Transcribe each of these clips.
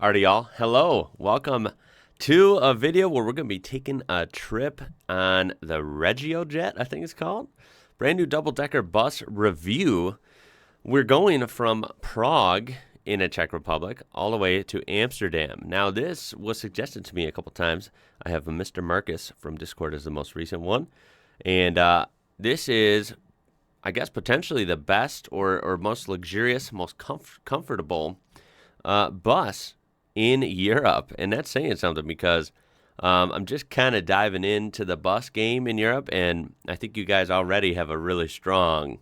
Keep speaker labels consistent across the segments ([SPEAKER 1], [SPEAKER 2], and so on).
[SPEAKER 1] Alrighty, y'all. Hello. Welcome to a video where we're going to be taking a trip on the RegioJet, I think it's called. Brand new double-decker bus review. We're going from Prague in the Czech Republic all the way to Amsterdam. Now, this was suggested to me a couple times. I have Mr. Marcus from Discord as the most recent one. And this is, I guess, potentially the best or most luxurious, most comfortable bus in Europe. And that's saying something because I'm just kind of diving into the bus game in Europe, and I think you guys already have a really strong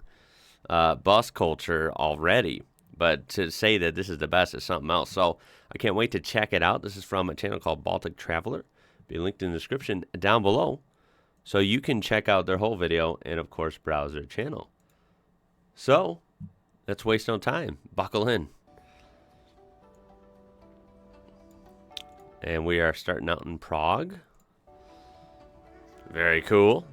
[SPEAKER 1] bus culture already. But to say that this is the best is something else. So I can't wait to check it out. This is from a channel called Baltic Traveler. Be linked in the description down below. So you can check out their whole video and, of course, browse their channel. So let's waste no time. Buckle in. And we are starting out in Prague. Very cool.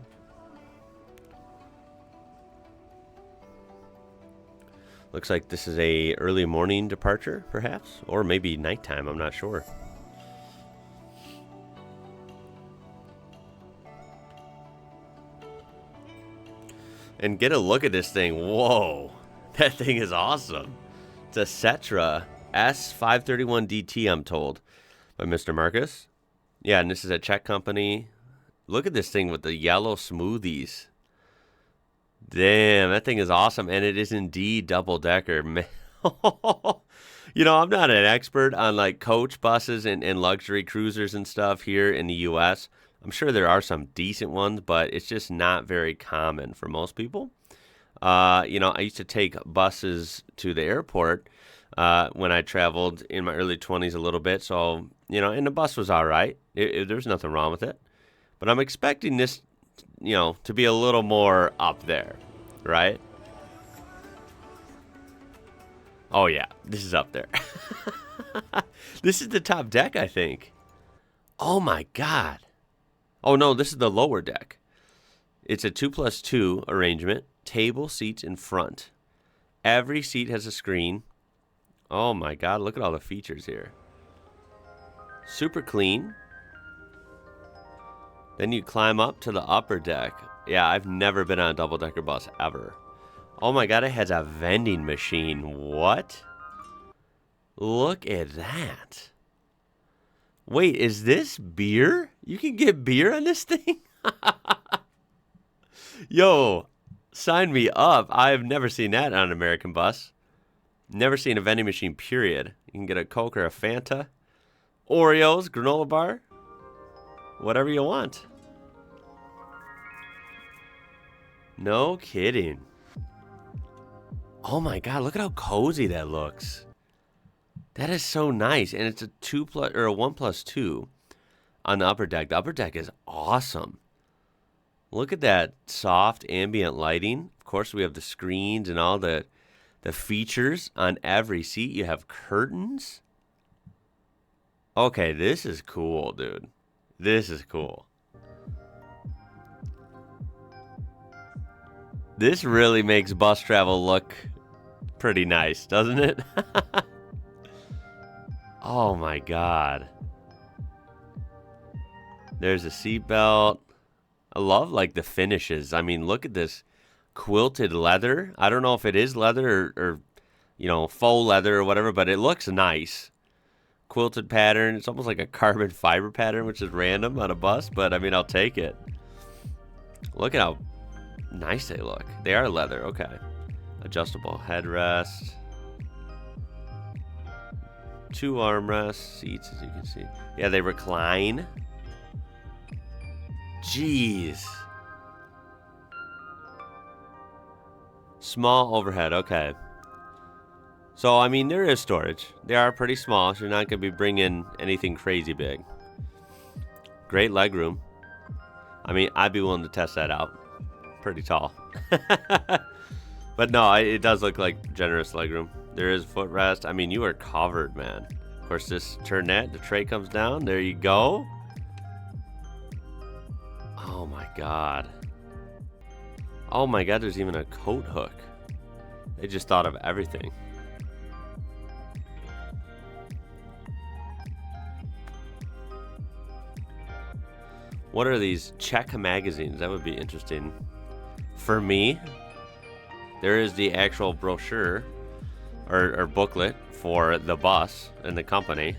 [SPEAKER 1] Looks like this is a early morning departure, perhaps, or maybe nighttime, I'm not sure. And get a look at this thing. Whoa, that thing is awesome. It's a Setra S531DT, I'm told, by Mr. Marcus. Yeah, and this is a Czech company. Look at this thing with the yellow smoothies. Damn, that thing is awesome, and it is indeed double-decker. Man. You know, I'm not an expert on, like, coach buses and luxury cruisers and stuff here in the U.S. I'm sure there are some decent ones, but it's just not very common for most people. You know, I used to take buses to the airport when I traveled in my early 20s a little bit, so, you know, and the bus was all right. There's nothing wrong with it. But I'm expecting this, you know, to be a little more up there, right? Oh, yeah, this is up there. This is the top deck, I think. Oh, my God. Oh, no, this is the lower deck. It's a 2+2 arrangement. Table, seats in front. Every seat has a screen. Oh, my God, look at all the features here. Super clean. Then you climb up to the upper deck. Yeah, I've never been on a double-decker bus ever. Oh my God, it has a vending machine. What? Look at that. Wait, is this beer? You can get beer on this thing? Yo, sign me up. I've never seen that on an American bus. Never seen a vending machine, period. You can get a Coke or a Fanta. Oreos, granola bar. Whatever you want. No kidding. Oh my God, look at how cozy that looks. That is so nice. And it's a 1+2 on the upper deck. The upper deck is awesome. Look at that soft ambient lighting. Of course, we have the screens and all the features on every seat. You have curtains. Okay, this is cool, dude. This is cool. This really makes bus travel look pretty nice, doesn't it? Oh my God. There's a seatbelt. I love, like, the finishes. I mean, look at this quilted leather. I don't know if it is leather or you know, faux leather or whatever, but it looks nice. Quilted pattern. It's almost like a carbon fiber pattern, which is random on a bus, but I mean, I'll take it. Look at how nice they look. They are leather. Okay. Adjustable headrest. 2 armrest seats, as you can see. Yeah, they recline. Jeez. Small overhead. Okay. So, I mean, there is storage. They are pretty small, so you're not going to be bringing anything crazy big. Great legroom. I mean, I'd be willing to test that out. Pretty tall. But no, it does look like generous legroom. There is footrest. I mean, you are covered, man. Of course, this turnette, the tray comes down. There you go. Oh, my God. Oh, my God, there's even a coat hook. They just thought of everything. What are these? Czech magazines. That would be interesting. For me, there is the actual brochure or booklet for the bus and the company.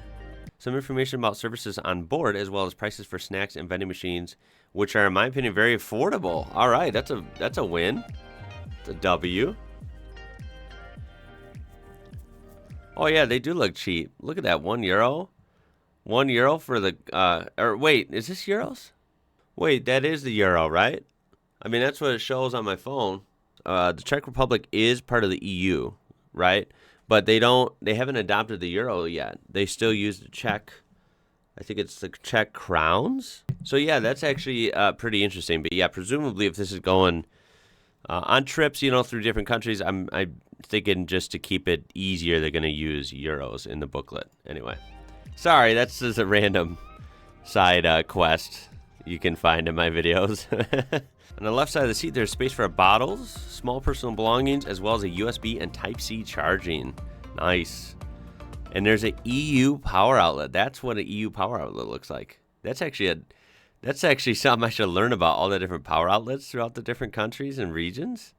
[SPEAKER 1] Some information about services on board, as well as prices for snacks and vending machines, which are, in my opinion, very affordable. All right, that's a win. It's a W. Oh yeah, they do look cheap. Look at that, €1. €1 for the or wait, is this euros? Wait, that is the euro, right? I mean, that's what it shows on my phone. The Czech Republic is part of the EU, right? But they haven't adopted the euro yet. They still use the Czech, I think it's the Czech crowns. So yeah, that's actually pretty interesting. But yeah, presumably if this is going on trips, you know, through different countries, I'm thinking just to keep it easier, they're going to use euros in the booklet. Anyway, sorry, that's just a random side quest you can find in my videos. On the left side of the seat, there's space for bottles, small personal belongings, as well as a USB and Type-C charging. Nice. And there's an EU power outlet. That's what an EU power outlet looks like. That's actually something I should learn about, all the different power outlets throughout the different countries and regions.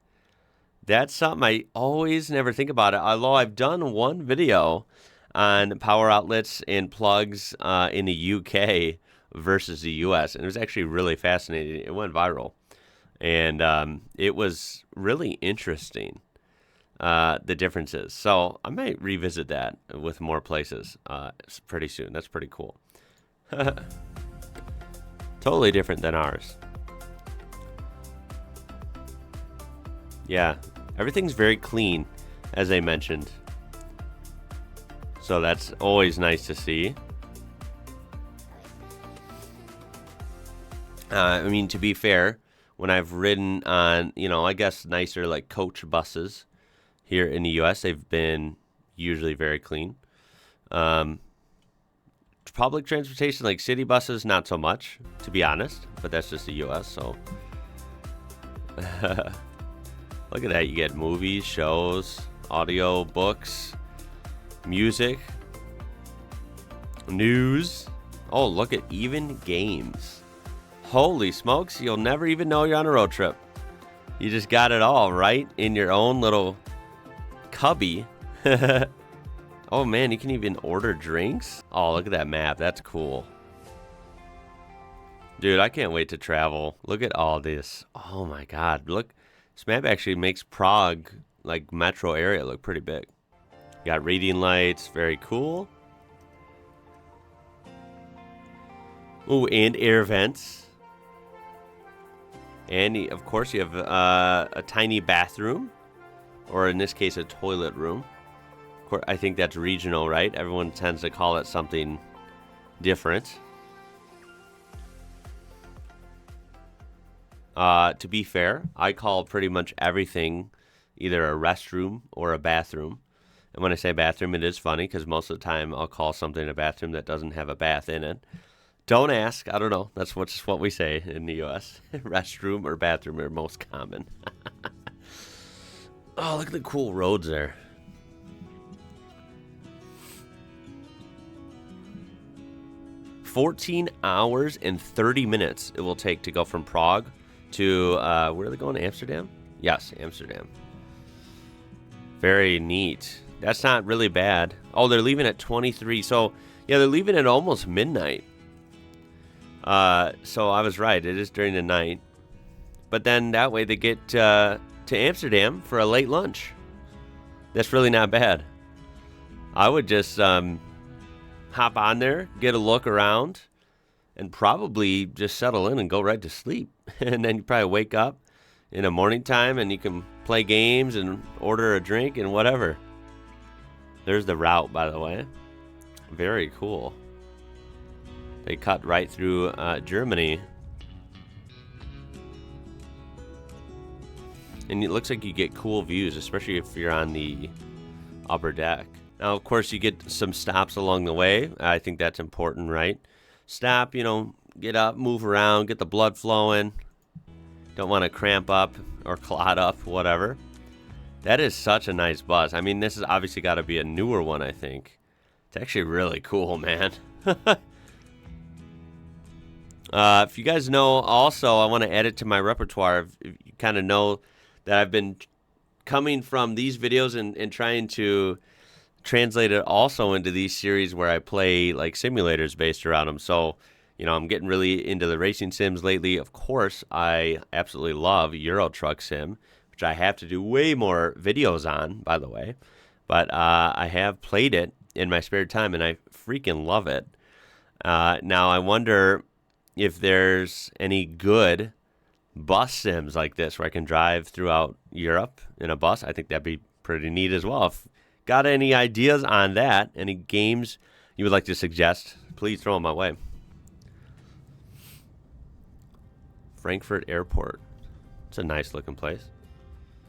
[SPEAKER 1] That's something I always never think about it. Although I've done one video on power outlets and plugs in the UK versus the US, and it was actually really fascinating. It went viral. And it was really interesting, the differences. So I might revisit that with more places pretty soon. That's pretty cool. Totally different than ours. Yeah, everything's very clean, as I mentioned. So that's always nice to see. I mean, to be fair, when I've ridden on, you know, I guess nicer like coach buses here in the U.S., they've been usually very clean. Public transportation, like city buses, not so much, to be honest. But that's just the U.S., so. Look at that. You get movies, shows, audio, books, music, news. Oh, look at even games. Holy smokes, you'll never even know you're on a road trip. You just got it all right in your own little cubby. Oh man, you can even order drinks? Oh, look at that map. That's cool. Dude, I can't wait to travel. Look at all this. Oh my god. Look, this map actually makes Prague, like metro area, look pretty big. You got reading lights. Very cool. Ooh, and air vents. And of course, you have a tiny bathroom, or in this case, a toilet room. Of course, I think that's regional, right? Everyone tends to call it something different. To be fair, I call pretty much everything either a restroom or a bathroom. And when I say bathroom, it is funny because most of the time I'll call something a bathroom that doesn't have a bath in it. Don't ask. I don't know. That's just what we say in the U.S. Restroom or bathroom are most common. Oh, look at the cool roads there. $14 hours and 30 minutes it will take to go from Prague to, where are they going? Amsterdam? Yes, Amsterdam. Very neat. That's not really bad. Oh, they're leaving at 23. So, yeah, they're leaving at almost midnight. So I was right. It is during the night. But then that way they get to Amsterdam for a late lunch. That's really not bad. I would just hop on there, get a look around, and probably just settle in and go right to sleep. And then you probably wake up in the morning time and you can play games and order a drink and whatever. There's the route, by the way. Very cool. They cut right through Germany. And it looks like you get cool views, especially if you're on the upper deck. Now, of course, you get some stops along the way. I think that's important, right? Stop, you know, get up, move around, get the blood flowing. Don't want to cramp up or clot up, whatever. That is such a nice bus. I mean, this has obviously got to be a newer one, I think. It's actually really cool, man. If you guys know, also, I want to add it to my repertoire. If you kind of know that I've been coming from these videos and trying to translate it also into these series where I play like simulators based around them. So, you know, I'm getting really into the racing sims lately. Of course, I absolutely love Euro Truck Sim, which I have to do way more videos on, by the way. But I have played it in my spare time, and I freaking love it. Now, I wonder if there's any good bus sims like this where I can drive throughout Europe in a bus. I think that'd be pretty neat as well. If got any ideas on that, any games you would like to suggest, please throw them my way. Frankfurt Airport. It's a nice looking place.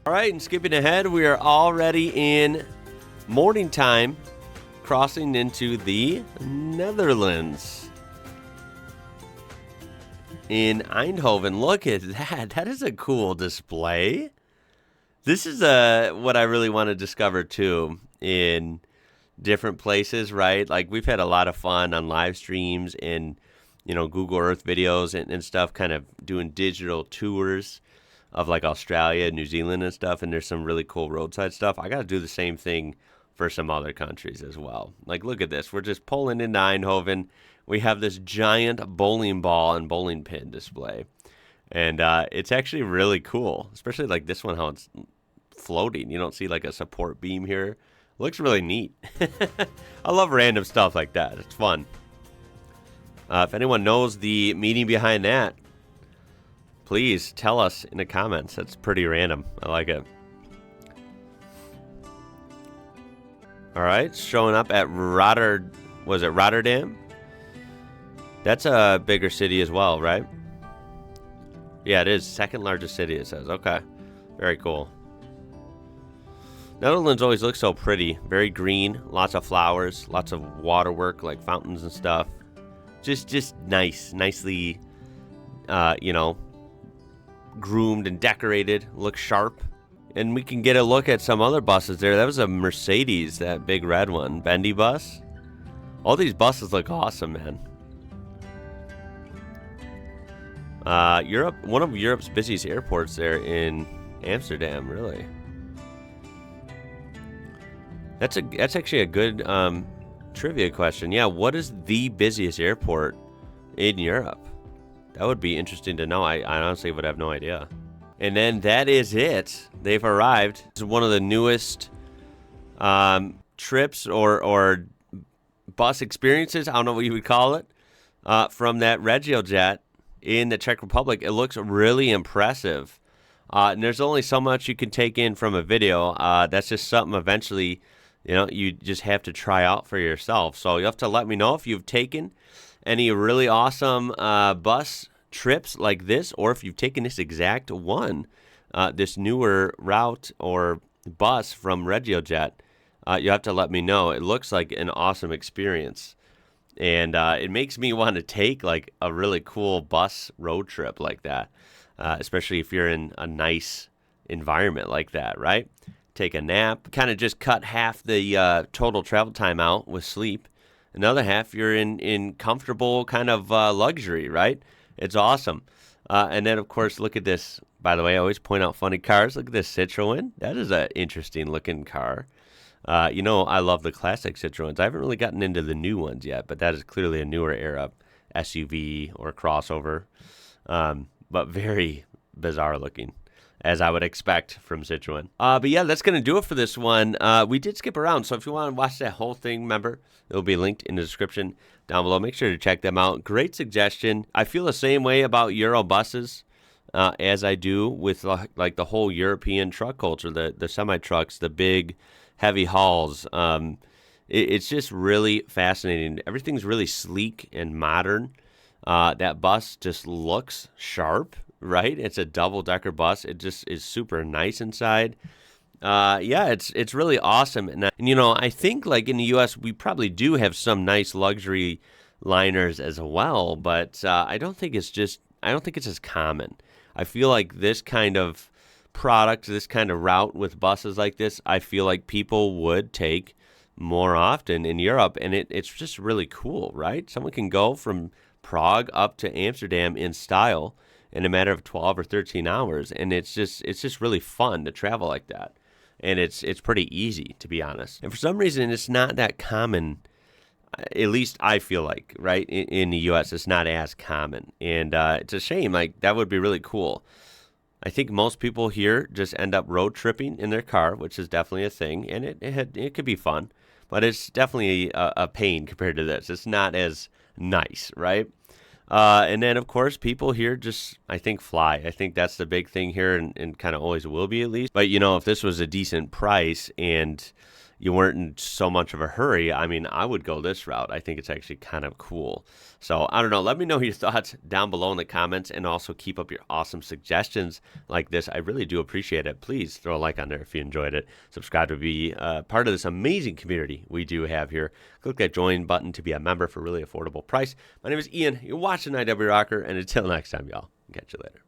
[SPEAKER 1] All right, and skipping ahead, we are already in morning time, crossing into the Netherlands. In Eindhoven, look at that. That is a cool display. This is what I really want to discover too in different places, right? Like we've had a lot of fun on live streams and, you know, Google Earth videos and stuff, kind of doing digital tours of like Australia, New Zealand and stuff. And there's some really cool roadside stuff. I got to do the same thing for some other countries as well. Like, look at this. We're just pulling into Eindhoven. We have this giant bowling ball and bowling pin display. And it's actually really cool, especially like this one, how it's floating. You don't see like a support beam here. Looks really neat. I love random stuff like that. It's fun. If anyone knows the meaning behind that, please tell us in the comments. That's pretty random. I like it. All right, showing up at Rotterdam? That's a bigger city as well, right? Yeah, it is. Second largest city, it says. Okay, very cool. Netherlands always looks so pretty. Very green, lots of flowers, lots of waterwork, like fountains and stuff. Just nice, nicely, you know, groomed and decorated. Looks sharp. And we can get a look at some other buses there. That was a Mercedes, that big red one. Bendy bus. All these buses look awesome, man. Europe, one of Europe's busiest airports there in Amsterdam, really. That's actually a good trivia question. Yeah, what is the busiest airport in Europe? That would be interesting to know. I honestly would have no idea. And then that is it. They've arrived. This is one of the newest trips or bus experiences. I don't know what you would call it. From that RegioJet in the Czech Republic. It looks really impressive. And there's only so much you can take in from a video. That's just something eventually, you know, you just have to try out for yourself. So you have to let me know if you've taken any really awesome bus trips like this, or if you've taken this exact one, this newer route or bus from RegioJet. You have to let me know. It looks like an awesome experience. And it makes me want to take like a really cool bus road trip like that, especially if you're in a nice environment like that, right? Take a nap, kind of just cut half the total travel time out with sleep. Another half you're in comfortable kind of luxury, right? It's awesome. And then, of course, look at this. By the way, I always point out funny cars. Look at this Citroen. That is an interesting looking car. You know, I love the classic Citroens. I haven't really gotten into the new ones yet, but that is clearly a newer era SUV or crossover. But very bizarre looking, as I would expect from Citroen. But yeah, that's going to do it for this one. We did skip around, so if you want to watch that whole thing, remember, it'll be linked in the description down below. Make sure to check them out. Great suggestion. I feel the same way about Euro buses as I do with like the whole European truck culture, the semi-trucks, the big heavy hauls. It's just really fascinating. Everything's really sleek and modern. That bus just looks sharp, right? It's a double-decker bus. It just is super nice inside. Yeah, it's really awesome. And you know, I think like in the U.S. we probably do have some nice luxury liners as well, but I don't think it's as common. I feel like this kind of product, this kind of route with buses like this, I feel like people would take more often in Europe, and it's just really cool, right? Someone can go from Prague up to Amsterdam in style in a matter of 12 or 13 hours, and it's just really fun to travel like that. And it's pretty easy, to be honest. And for some reason, it's not that common. At least I feel like, right, in the U.S., it's not as common. And it's a shame. Like, that would be really cool. I think most people here just end up road tripping in their car, which is definitely a thing. And it could be fun. But it's definitely a pain compared to this. It's not as nice, right? And then, of course, people here just, I think, fly. I think that's the big thing here, and kind of always will be, at least. But, if this was a decent price and you weren't in so much of a hurry, I mean, I would go this route. I think it's actually kind of cool. So, I don't know. Let me know your thoughts down below in the comments, and also keep up your awesome suggestions like this. I really do appreciate it. Please throw a like on there if you enjoyed it. Subscribe to be part of this amazing community we do have here. Click that join button to be a member for a really affordable price. My name is Ian. You're watching IWrocker, and until next time, y'all, catch you later.